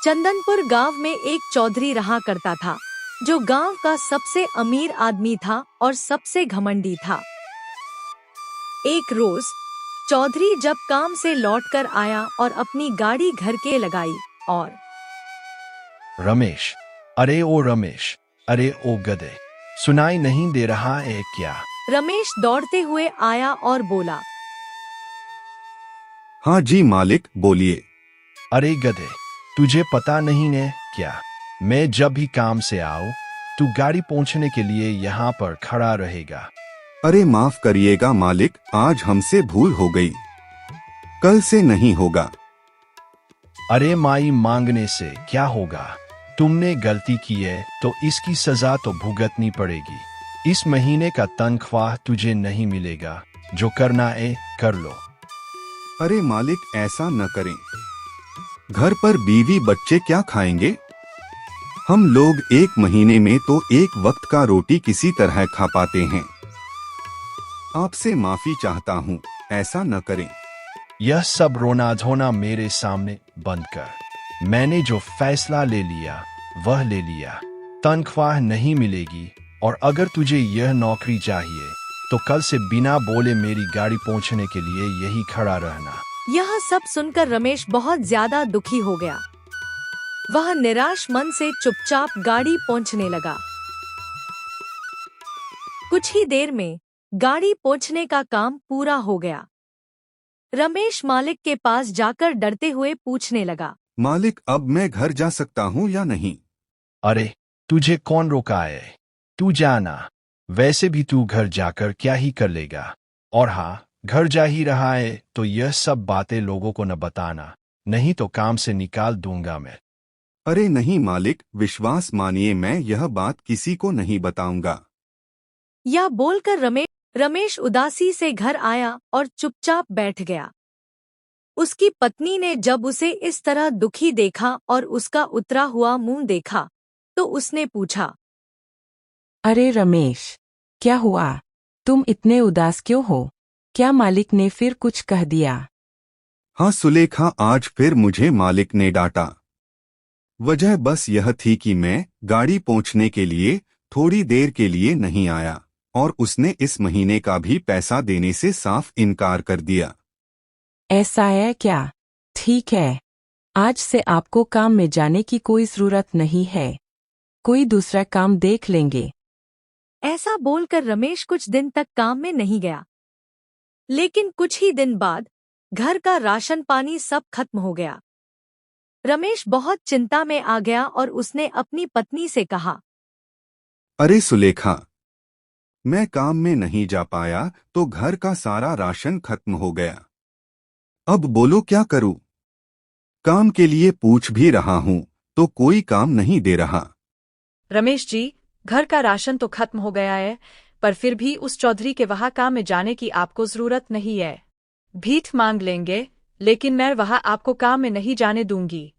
चंदनपुर गांव में एक चौधरी रहा करता था, जो गांव का सबसे अमीर आदमी था और सबसे घमंडी था। एक रोज चौधरी जब काम से लौटकर आया और अपनी गाड़ी घर के लगाई और रमेश, अरे ओ रमेश, अरे ओ गधे, सुनाई नहीं दे रहा है क्या? रमेश दौड़ते हुए आया और बोला, हाँ जी मालिक, बोलिए। अरे गधे, तुझे पता नहीं है क्या? मैं जब भी काम से आऊं, तू गाड़ी पहुंचने के लिए यहाँ पर खड़ा रहेगा। अरे माफ करिएगा मालिक, आज हमसे भूल हो गई, कल से नहीं होगा। अरे माई मांगने से क्या होगा? तुमने गलती की है तो इसकी सजा तो भुगतनी पड़ेगी। इस महीने का तनख्वाह तुझे नहीं मिलेगा, जो करना है कर लो। अरे मालिक, ऐसा न करें, घर पर बीवी बच्चे क्या खाएंगे? हम लोग एक महीने में तो एक वक्त का रोटी किसी तरह खा पाते हैं। आपसे माफी चाहता हूँ, ऐसा न करें। यह सब रोना धोना मेरे सामने बंद कर। मैंने जो फैसला ले लिया वह ले लिया। तनख्वाह नहीं मिलेगी, और अगर तुझे यह नौकरी चाहिए तो कल से बिना बोले मेरी गाड़ी पहुंचने के लिए यही खड़ा रहना। यह सब सुनकर रमेश बहुत ज्यादा दुखी हो गया। वह निराश मन से चुपचाप गाड़ी पहुंचने लगा। कुछ ही देर में गाड़ी पहुंचने का काम पूरा हो गया। रमेश मालिक के पास जाकर डरते हुए पूछने लगा, मालिक, अब मैं घर जा सकता हूँ या नहीं? अरे, तुझे कौन रोका है? तू जाना। वैसे भी तू घर जाकर क्या ही कर लेगा? और हाँ, घर जा ही रहा है तो यह सब बातें लोगों को न बताना, नहीं तो काम से निकाल दूंगा मैं। अरे नहीं मालिक, विश्वास मानिए, मैं यह बात किसी को नहीं बताऊंगा। यह बोलकर रमेश उदासी से घर आया और चुपचाप बैठ गया। उसकी पत्नी ने जब उसे इस तरह दुखी देखा और उसका उतरा हुआ मुंह देखा, तो उसने पूछा, अरे रमेश, क्या हुआ? तुम इतने उदास क्यों हो? क्या मालिक ने फिर कुछ कह दिया? हाँ सुलेखा, आज फिर मुझे मालिक ने डांटा। वजह बस यह थी कि मैं गाड़ी पहुंचने के लिए थोड़ी देर के लिए नहीं आया, और उसने इस महीने का भी पैसा देने से साफ इनकार कर दिया। ऐसा है क्या? ठीक है, आज से आपको काम में जाने की कोई जरूरत नहीं है, कोई दूसरा काम देख लेंगे। ऐसा बोलकर रमेश कुछ दिन तक काम में नहीं गया। लेकिन कुछ ही दिन बाद घर का राशन पानी सब खत्म हो गया। रमेश बहुत चिंता में आ गया और उसने अपनी पत्नी से कहा, अरे सुलेखा, मैं काम में नहीं जा पाया तो घर का सारा राशन खत्म हो गया। अब बोलो क्या करूं? काम के लिए पूछ भी रहा हूं तो कोई काम नहीं दे रहा। रमेश जी, घर का राशन तो खत्म हो गया है, पर फिर भी उस चौधरी के वहाँ काम में जाने की आपको जरूरत नहीं है। भीख मांग लेंगे, लेकिन मैं वहाँ आपको काम में नहीं जाने दूंगी।